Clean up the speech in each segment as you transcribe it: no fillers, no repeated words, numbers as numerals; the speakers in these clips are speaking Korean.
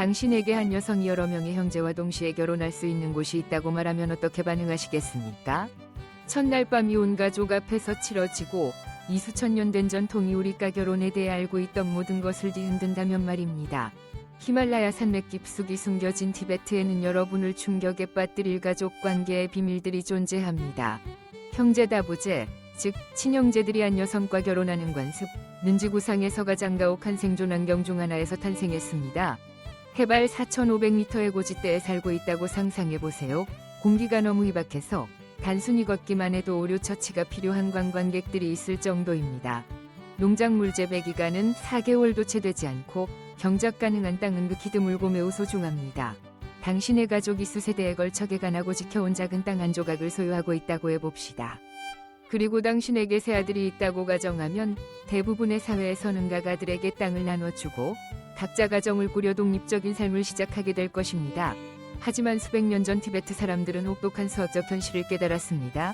당신에게 한 여성이 여러 명의 형제와 동시에 결혼할 수 있는 곳이 있다고 말하면 어떻게 반응하시겠습니까? 첫날 밤이 온 가족 앞에서 치러지고 이수천 년 된 전통이 우리가 결혼에 대해 알고 있던 모든 것을 뒤흔든다면 말입니다. 히말라야 산맥 깊숙이 숨겨진 티베트에는 여러분을 충격에 빠뜨릴 가족 관계의 비밀들이 존재합니다. 형제 다부제, 즉 친형제들이 한 여성과 결혼하는 관습,는 지구상에서 가장 가혹한 생존 환경 중 하나에서 탄생했습니다. 해발 4,500m의 고지대에 살고 있다고 상상해보세요. 공기가 너무 희박해서 단순히 걷기만 해도 오류 처치가 필요한 관광객들이 있을 정도입니다. 농작물 재배 기간은 4개월도 채 되지 않고 경작 가능한 땅은 극히 드물고 매우 소중합니다. 당신의 가족이 수세대에 걸쳐 개간하고 지켜온 작은 땅 한 조각을 소유하고 있다고 해봅시다. 그리고 당신에게 세 아들이 있다고 가정하면 대부분의 사회에서는 가가들에게 땅을 나눠주고 각자 가정을 꾸려 독립적인 삶을 시작하게 될 것입니다. 하지만 수백 년 전 티베트 사람들은 혹독한 수학적 현실을 깨달았습니다.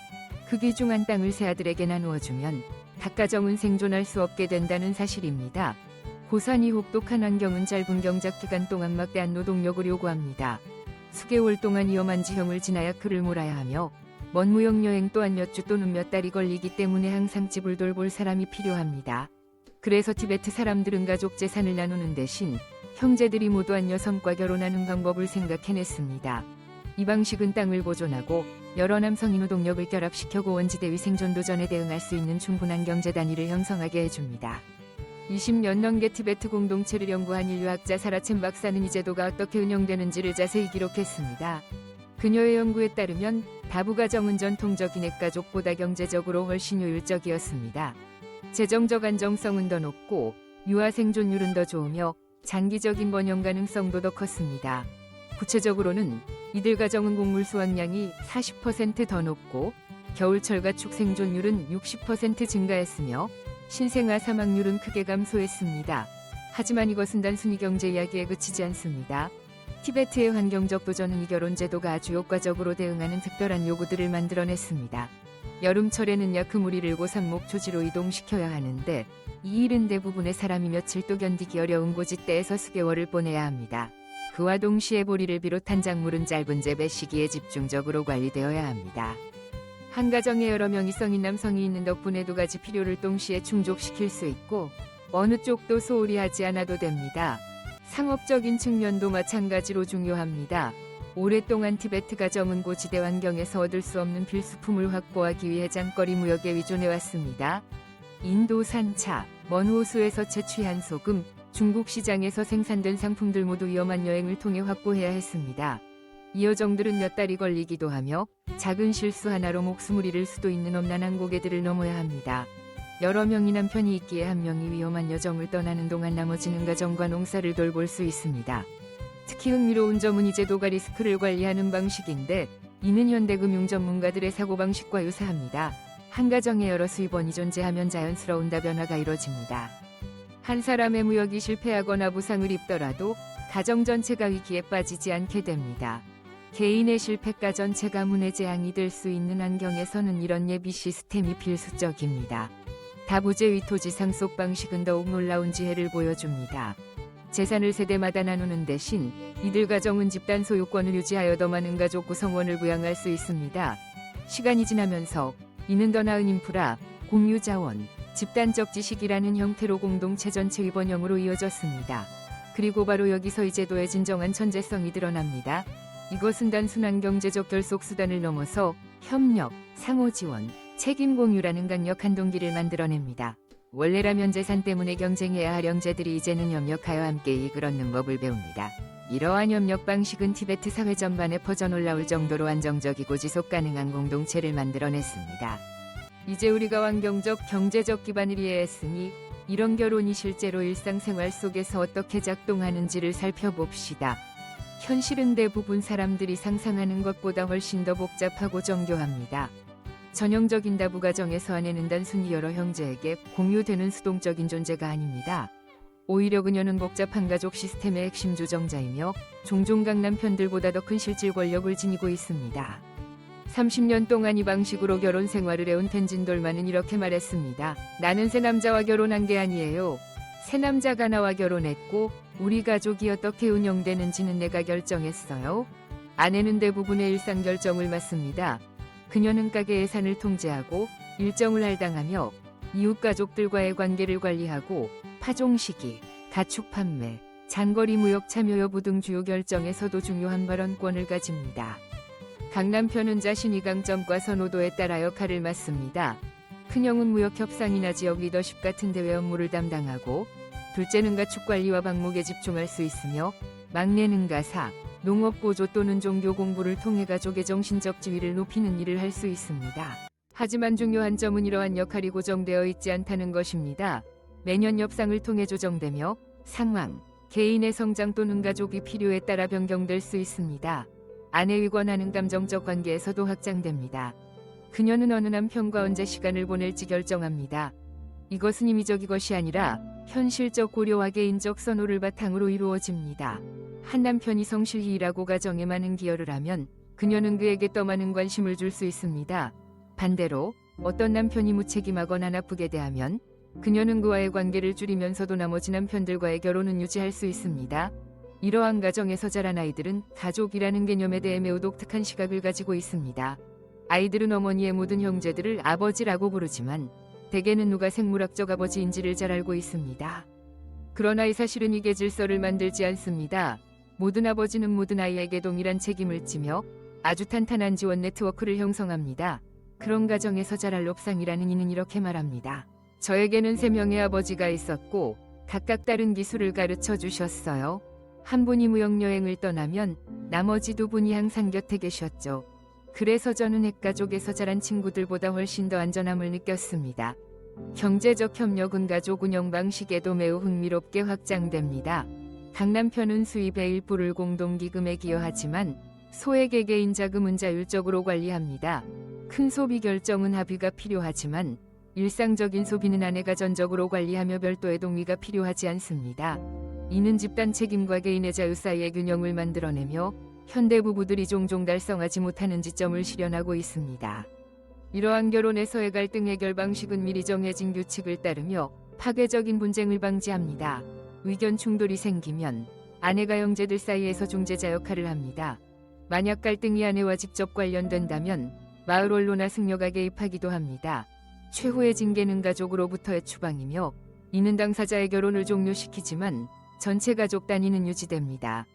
그 귀중한 땅을 세 아들에게 나누어주면 각 가정은 생존할 수 없게 된다는 사실입니다. 고산이 혹독한 환경은 짧은 경작 기간 동안 막대한 노동력을 요구합니다. 수개월 동안 위험한 지형을 지나야 그를 몰아야 하며 먼 무역여행 또한 몇 주 또는 몇 달이 걸리기 때문에 항상 집을 돌볼 사람이 필요합니다. 그래서 티베트 사람들은 가족 재산을 나누는 대신 형제들이 모두 한 여성과 결혼하는 방법을 생각해냈습니다. 이 방식은 땅을 보존하고 여러 남성인 노동력을 결합시켜 고원지대 위 생존 도전에 대응할 수 있는 충분한 경제 단위를 형성하게 해줍니다. 20년 넘게 티베트 공동체를 연구한 인류학자 사라첸 박사는 이 제도가 어떻게 운영되는지를 자세히 기록했습니다. 그녀의 연구에 따르면 다부가정은 전통적인 핵가족보다 경제적으로 훨씬 효율적이었습니다. 재정적 안정성은 더 높고 유아 생존율은 더 좋으며 장기적인 번영 가능성도 더 컸습니다. 구체적으로는 이들 가정은 곡물 수확량이 40% 더 높고 겨울철 가축 생존율은 60% 증가했으며 신생아 사망률은 크게 감소했습니다. 하지만 이것은 단순히 경제 이야기에 그치지 않습니다. 티베트의 환경적 도전은 이 결혼 제도가 아주 효과적으로 대응하는 특별한 요구들을 만들어냈습니다. 여름철에는 약 그물이를 고산목 초지로 이동시켜야 하는데 이 일은 대부분의 사람이 며칠도 견디기 어려운 고지대에서 수개월을 보내야 합니다. 그와 동시에 보리를 비롯한 작물은 짧은 재배 시기에 집중적으로 관리되어야 합니다. 한 가정에 여러 명의 성인 남성이 있는 덕분에 두 가지 필요를 동시에 충족시킬 수 있고 어느 쪽도 소홀히 하지 않아도 됩니다. 상업적인 측면도 마찬가지로 중요합니다. 오랫동안 티베트 가정은 고지대 환경에서 얻을 수 없는 필수품을 확보하기 위해 장거리 무역에 의존해왔습니다. 인도산 차, 먼 호수에서 채취한 소금, 중국 시장에서 생산된 상품들 모두 위험한 여행을 통해 확보해야 했습니다. 이 여정들은 몇 달이 걸리기도 하며 작은 실수 하나로 목숨을 잃을 수도 있는 엄난한 고개들을 넘어야 합니다. 여러 명이 남편이 있기에 한 명이 위험한 여정을 떠나는 동안 나머지는 가정과 농사를 돌볼 수 있습니다. 특히 흥미로운 점은 이 제도가 리스크를 관리하는 방식인데 이는 현대금융 전문가들의 사고방식과 유사합니다. 한 가정에 여러 수입원이 존재하면 자연스러운 다변화가 이뤄집니다. 한 사람의 무역이 실패하거나 부상을 입더라도 가정 전체가 위기에 빠지지 않게 됩니다. 개인의 실패가 전체 가문의 재앙이 될 수 있는 환경에서는 이런 예비 시스템이 필수적입니다. 다부제 위토지 상속 방식은 더욱 놀라운 지혜를 보여줍니다. 재산을 세대마다 나누는 대신 이들 가정은 집단 소유권을 유지하여 더 많은 가족 구성원을 부양할 수 있습니다. 시간이 지나면서 이는 더 나은 인프라, 공유 자원, 집단적 지식이라는 형태로 공동체 전체 위번형으로 이어졌습니다. 그리고 바로 여기서 이 제도의 진정한 천재성이 드러납니다. 이것은 단순한 경제적 결속 수단을 넘어서 협력, 상호지원, 책임 공유라는 강력한 동기를 만들어냅니다. 원래라면 재산 때문에 경쟁해야 할 형제들이 이제는 협력하여 함께 이익을 얻는 법을 배웁니다. 이러한 협력 방식은 티베트 사회 전반에 퍼져 놀라울 정도로 안정적이고 지속 가능한 공동체를 만들어냈습니다. 이제 우리가 환경적, 경제적 기반을 이해했으니 이런 결혼이 실제로 일상생활 속에서 어떻게 작동하는지를 살펴봅시다. 현실은 대부분 사람들이 상상하는 것보다 훨씬 더 복잡하고 정교합니다. 전형적인 다부가정에서 아내는 단순히 여러 형제에게 공유되는 수동적인 존재가 아닙니다. 오히려 그녀는 복잡한 가족 시스템의 핵심 조정자이며 종종 각 남편들보다 더 큰 실질 권력을 지니고 있습니다. 30년 동안 이 방식으로 결혼 생활을 해온 텐진 돌만은 이렇게 말했습니다. 나는 새 남자와 결혼한 게 아니에요. 새 남자가 나와 결혼했고 우리 가족이 어떻게 운영되는지는 내가 결정했어요. 아내는 대부분의 일상 결정을 맡습니다. 그녀는 가게 예산을 통제하고 일정을 할당하며 이웃 가족들과의 관계를 관리하고 파종 시기, 가축 판매, 장거리 무역 참여 여부 등 주요 결정에서도 중요한 발언권을 가집니다. 각 남편은 자신이 강점과 선호도에 따라 역할을 맡습니다. 큰형은 무역 협상이나 지역 리더십 같은 대외 업무를 담당하고 둘째는 가축 관리와 방목에 집중할 수 있으며 막내는 가사, 농업 보조 또는 종교 공부를 통해 가족의 정신적 지위를 높이는 일을 할 수 있습니다. 하지만 중요한 점은 이러한 역할이 고정되어 있지 않다는 것입니다. 매년 협상을 통해 조정되며 상황, 개인의 성장 또는 가족이 필요에 따라 변경될 수 있습니다. 아내의 권한은 감정적 관계에서도 확장됩니다. 그녀는 어느 남편과 언제 시간을 보낼지 결정합니다. 이것은 임의적인 것이 아니라 현실적 고려와 개인적 선호를 바탕으로 이루어집니다. 한 남편이 성실히 일하고 가정에 많은 기여를 하면 그녀는 그에게 더 많은 관심을 줄 수 있습니다. 반대로 어떤 남편이 무책임하거나 나쁘게 대하면 그녀는 그와의 관계를 줄이면서도 나머지 남편들과의 결혼은 유지할 수 있습니다. 이러한 가정에서 자란 아이들은 가족이라는 개념에 대해 매우 독특한 시각을 가지고 있습니다. 아이들은 어머니의 모든 형제들을 아버지라고 부르지만 대개는 누가 생물학적 아버지인지를 잘 알고 있습니다. 그러나 이 사실은 이게 질서를 만들지 않습니다. 모든 아버지는 모든 아이에게 동일한 책임을 지며 아주 탄탄한 지원 네트워크를 형성합니다. 그런 가정에서 자랄 롭상이라는 이는 이렇게 말합니다. 저에게는 3명의 아버지가 있었고 각각 다른 기술을 가르쳐 주셨어요. 한 분이 무역여행을 떠나면 나머지 2분이 항상 곁에 계셨죠. 그래서 저는 핵가족에서 자란 친구들보다 훨씬 더 안전함을 느꼈습니다. 경제적 협력은 가족 운영 방식에도 매우 흥미롭게 확장됩니다. 각 남편은 수입의 일부를 공동기금에 기여하지만 소액의 개인 자금은 자율적으로 관리합니다. 큰 소비 결정은 합의가 필요하지만 일상적인 소비는 아내가 전적으로 관리하며 별도의 동의가 필요하지 않습니다. 이는 집단 책임과 개인의 자유 사이의 균형을 만들어내며 현대 부부들이 종종 달성하지 못하는 지점을 실현하고 있습니다. 이러한 결혼에서의 갈등 해결 방식은 미리 정해진 규칙을 따르며 파괴적인 분쟁을 방지합니다. 의견 충돌이 생기면 아내가 형제들 사이에서 중재자 역할을 합니다. 만약 갈등이 아내와 직접 관련된다면 마을 언로나 승려가 개입하기도 합니다. 최후의 징계는 가족으로부터의 추방이며 이는 당사자의 결혼을 종료시키지만 전체 가족 단위는 유지됩니다.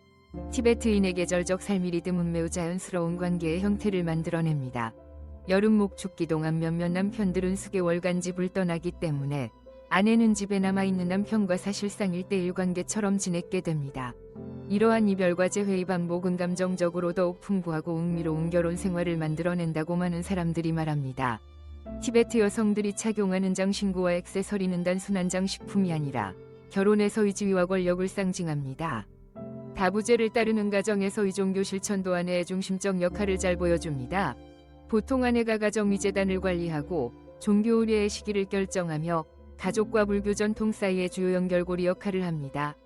티베트인의 계절적 삶이 리듬은 매우 자연스러운 관계의 형태를 만들어냅니다. 여름 목축기 동안 몇몇 남편들은 수개월간 집을 떠나기 때문에 아내는 집에 남아있는 남편과 사실상 1대1 관계처럼 지냈게 됩니다. 이러한 이별과 재회의 반복은 감정적으로 더욱 풍부하고 흥미로운 결혼 생활을 만들어낸다고 많은 사람들이 말합니다. 티베트 여성들이 착용하는 장신구와 액세서리는 단순한 장식품이 아니라 결혼에서의 지위와 권력을 상징합니다. 다부제를 따르는 가정에서의 종교 실천도 아내의 중심적 역할을 잘 보여줍니다. 보통 아내가 가정위재단을 관리하고 종교 의례의 시기를 결정하며 가족과 불교 전통 사이의 주요 연결고리 역할을 합니다.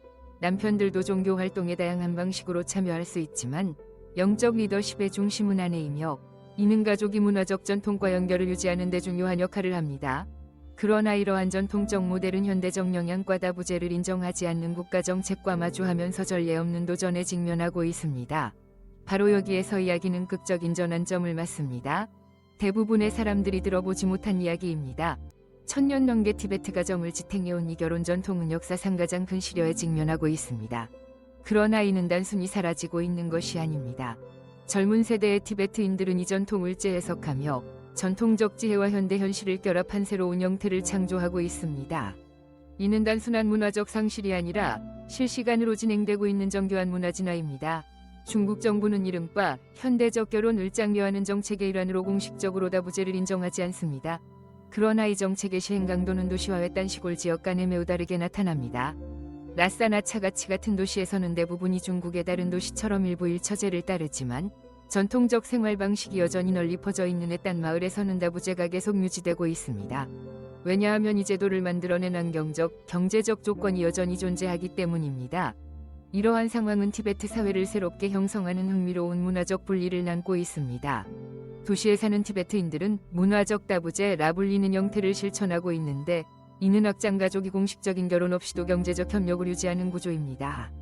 남편들도 종교 활동에 다양한 방식으로 참여할 수 있지만 영적 리더십의 중심은 아내이며 이는 가족이 문화적 전통과 연결을 유지하는 데 중요한 역할을 합니다. 그러나 이러한 전통적 모델은 현대적 영향과 다부제를 인정하지 않는 국가 정책과 마주하면서 전례 없는 도전에 직면하고 있습니다. 바로 여기에서 이야기는 극적인 전환점을 맞습니다. 대부분의 사람들이 들어보지 못한 이야기입니다. 1000년 넘게 티베트 가정을 지탱해온 이 결혼 전통은 역사상 가장 큰 시련에 직면하고 있습니다. 그러나 이는 단순히 사라지고 있는 것이 아닙니다. 젊은 세대의 티베트인들은 이 전통을 재해석하며 전통적 지혜와 현대 현실을 결합한 새로운 형태를 창조하고 있습니다. 이는 단순한 문화적 상실이 아니라 실시간으로 진행되고 있는 정교한 문화 진화입니다. 중국 정부는 이른바 현대적 결혼을 장려하는 정책의 일환으로 공식적으로 다부제를 인정하지 않습니다. 그러나 이 정책의 시행 강도는 도시와 외딴 시골 지역 간에 매우 다르게 나타납니다. 라싸나 차가치 같은 도시에서는 대부분이 중국의 다른 도시처럼 일부 일처제를 따르지만 전통적 생활 방식이 여전히 널리 퍼져 있는 외딴 마을에서는 다부제가 계속 유지되고 있습니다. 왜냐하면 이 제도를 만들어낸 환경적, 경제적 조건이 여전히 존재하기 때문입니다. 이러한 상황은 티베트 사회를 새롭게 형성하는 흥미로운 문화적 분리를 남고 있습니다. 도시에 사는 티베트인들은 문화적 다부제라 불리는 형태를 실천하고 있는데 이는 확장 가족이 공식적인 결혼 없이도 경제적 협력을 유지하는 구조입니다.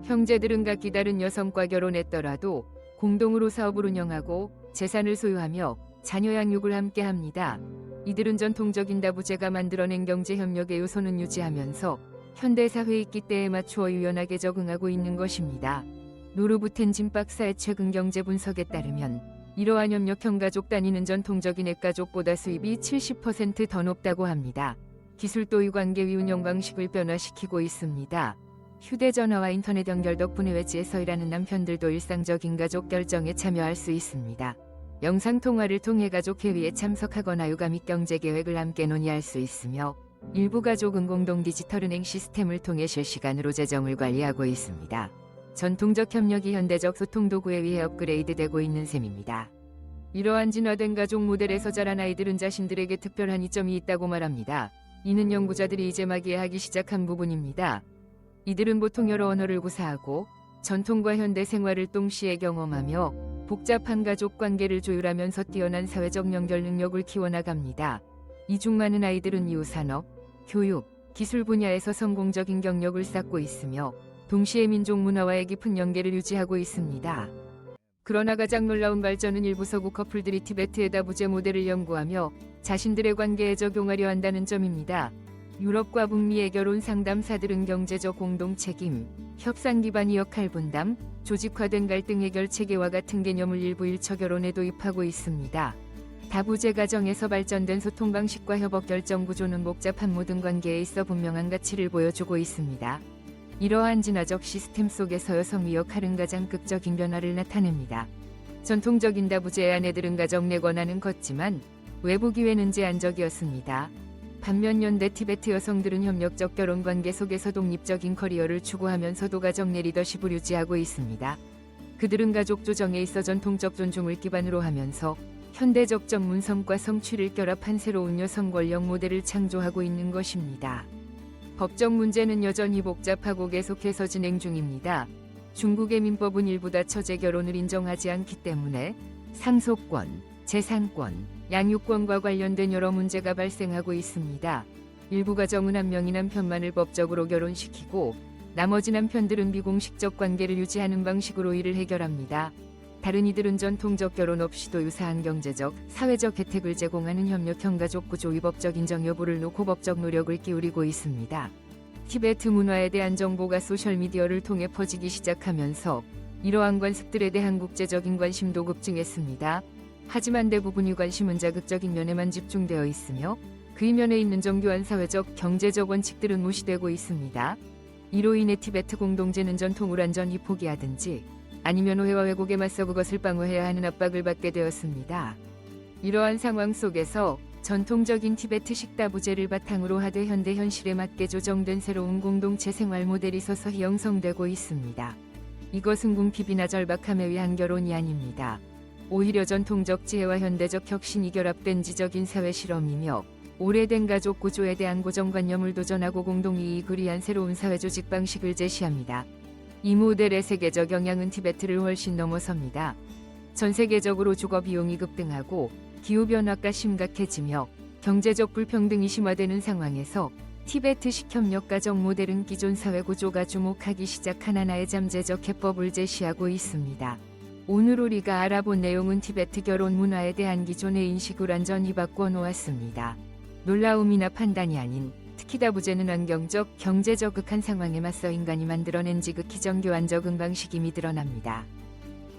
형제들은 각기 다른 여성과 결혼했더라도 공동으로 사업을 운영하고 재산을 소유하며 자녀 양육을 함께 합니다. 이들은 전통적인 다부제가 만들어낸 경제 협력의 요소는 유지하면서 현대 사회의 기대에 맞추어 유연하게 적응하고 있는 것입니다. 노르부텐진 박사의 최근 경제 분석에 따르면 이러한 협력형 가족 단위는 전통적인 핵가족보다 수입이 70% 더 높다고 합니다. 기술도 이 관계의 운영 방식을 변화시키고 있습니다. 휴대전화와 인터넷 연결 덕분에 외지에서 일하는 남편들도 일상적인 가족 결정에 참여할 수 있습니다. 영상통화를 통해 가족 회의에 참석하거나 육아 및 경제 계획을 함께 논의할 수 있으며 일부 가족은 공동 디지털 은행 시스템을 통해 실시간으로 재정을 관리하고 있습니다. 전통적 협력이 현대적 소통 도구에 의해 업그레이드되고 있는 셈입니다. 이러한 진화된 가족 모델에서 자란 아이들은 자신들에게 특별한 이점이 있다고 말합니다. 이는 연구자들이 이제 막 이해하기 시작한 부분입니다. 이들은 보통 여러 언어를 구사하고 전통과 현대 생활을 동시에 경험하며 복잡한 가족 관계를 조율하면서 뛰어난 사회적 연결 능력을 키워나갑니다. 이 중 많은 아이들은 이후 산업, 교육, 기술 분야에서 성공적인 경력을 쌓고 있으며 동시에 민족 문화와의 깊은 연계를 유지하고 있습니다. 그러나 가장 놀라운 발전은 일부 서구 커플들이 티베트의 다부제 모델을 연구하며 자신들의 관계에 적용하려 한다는 점입니다. 유럽과 북미의 결혼 상담사들은 경제적 공동 책임, 협상 기반의 역할 분담, 조직화된 갈등 해결 체계와 같은 개념을 일부 일처 결혼에 도입하고 있습니다. 다부제 가정에서 발전된 소통 방식과 협업 결정 구조는 복잡한 모든 관계에 있어 분명한 가치를 보여주고 있습니다. 이러한 진화적 시스템 속에서 여성의 역할은 가장 극적인 변화를 나타냅니다. 전통적인 다부제의 아내들은 가정 내 권한은 컸지만 외부 기회는 제한적이었습니다. 반면 현대 티베트 여성들은 협력적 결혼 관계 속에서 독립적인 커리어를 추구하면서도 가정 내 리더십을 유지하고 있습니다. 그들은 가족 조정에 있어 전통적 존중을 기반으로 하면서 현대적 전문성과 성취를 결합한 새로운 여성 권력 모델을 창조하고 있는 것입니다. 법적 문제는 여전히 복잡하고 계속해서 진행 중입니다. 중국의 민법은 일부 다처제 결혼을 인정하지 않기 때문에 상속권, 재산권, 양육권과 관련된 여러 문제가 발생하고 있습니다. 일부 가정은 한 명이 남편만을 법적으로 결혼시키고 나머지 남편들은 비공식적 관계를 유지하는 방식으로 이를 해결합니다. 다른 이들은 전통적 결혼 없이도 유사한 경제적, 사회적 혜택을 제공하는 협력형 가족 구조의 법적 인정 여부를 놓고 법적 노력을 기울이고 있습니다. 티베트 문화에 대한 정보가 소셜미디어를 통해 퍼지기 시작하면서 이러한 관습들에 대한 국제적인 관심도 급증했습니다. 하지만 대부분의 관심은 자극적인 면에만 집중되어 있으며 그 이면에 있는 정교한 사회적, 경제적 원칙들은 무시되고 있습니다. 이로 인해 티베트 공동체는 전통을 완전히 포기하든지 아니면 오해와 왜곡에 맞서 그것을 방어해야 하는 압박을 받게 되었습니다. 이러한 상황 속에서 전통적인 티베트식 다부제를 바탕으로 하되 현대 현실에 맞게 조정된 새로운 공동체 생활 모델이 서서히 형성되고 있습니다. 이것은 궁핍이나 절박함에 의한 결혼이 아닙니다. 오히려 전통적 지혜와 현대적 혁신이 결합된 지적인 사회 실험이며 오래된 가족 구조에 대한 고정관념을 도전하고 공동이익을 위한 새로운 사회 조직 방식을 제시합니다. 이 모델의 세계적 영향은 티베트를 훨씬 넘어섭니다. 전 세계적으로 주거 비용이 급등하고 기후변화가 심각해지며 경제적 불평등이 심화되는 상황에서 티베트식 협력 가정 모델은 기존 사회 구조가 주목하기 시작한 하나의 잠재적 해법을 제시하고 있습니다. 오늘 우리가 알아본 내용은 티베트 결혼 문화에 대한 기존의 인식을 완전히 바꿔 놓았습니다. 놀라움이나 판단이 아닌 특히 다부제는 환경적, 경제적 극한 상황에 맞서 인간이 만들어낸 지극히 정교한 적응 방식임이 드러납니다.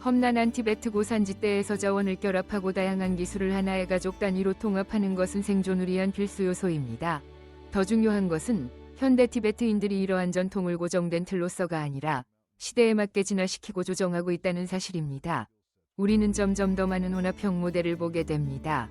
험난한 티베트 고산지대에서 자원을 결합하고 다양한 기술을 하나의 가족 단위로 통합하는 것은 생존을 위한 필수 요소입니다. 더 중요한 것은 현대 티베트인들이 이러한 전통을 고정된 틀로서가 아니라 시대에 맞게 진화시키고 조정하고 있다는 사실입니다. 우리는 점점 더 많은 혼합형 모델을 보게 됩니다.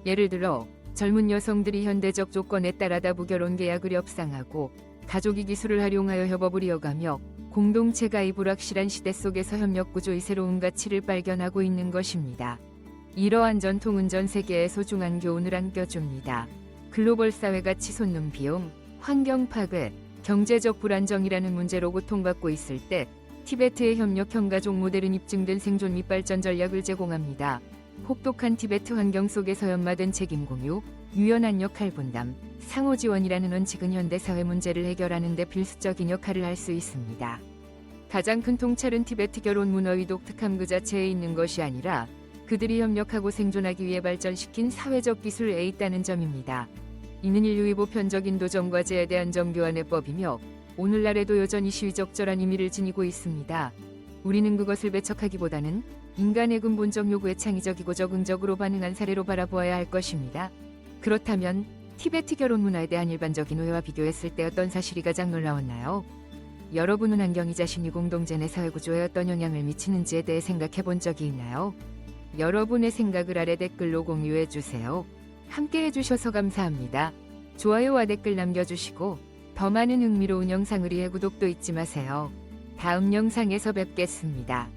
예를 들어 젊은 여성들이 현대적 조건에 따라 다부 결혼 계약을 협상하고 가족이 기술을 활용하여 협업을 이어가며 공동체가 이 불확실한 시대 속에서 협력 구조의 새로운 가치를 발견하고 있는 것입니다. 이러한 전통은 전 세계에 소중한 교훈을 안겨줍니다. 글로벌 사회가 치솟는 비용, 환경 파괴, 경제적 불안정이라는 문제로 고통받고 있을 때 티베트의 협력형 가족 모델은 입증된 생존 및 발전 전략을 제공합니다. 혹독한 티베트 환경 속에서 연마된 책임 공유, 유연한 역할 분담, 상호 지원이라는 원칙은 현대 사회 문제를 해결하는 데 필수적인 역할을 할 수 있습니다. 가장 큰 통찰은 티베트 결혼 문화의 독특함 그 자체에 있는 것이 아니라 그들이 협력하고 생존하기 위해 발전시킨 사회적 기술에 있다는 점입니다. 이는 인류의 보편적인 도전과제에 대한 정교한 해법이며 오늘날에도 여전히 시의적절한 의미를 지니고 있습니다. 우리는 그것을 배척하기보다는 인간의 근본적 요구에 창의적이고 적응적으로 반응한 사례로 바라보아야 할 것입니다. 그렇다면 티베트 결혼 문화에 대한 일반적인 오해와 비교했을 때 어떤 사실이 가장 놀라웠나요? 여러분은 환경이 자신이 공동체 내 사회구조에 어떤 영향을 미치는지에 대해 생각해 본 적이 있나요? 여러분의 생각을 아래 댓글로 공유해 주세요. 함께 해주셔서 감사합니다. 좋아요와 댓글 남겨주시고 더 많은 흥미로운 영상을 위해 구독도 잊지 마세요. 다음 영상에서 뵙겠습니다.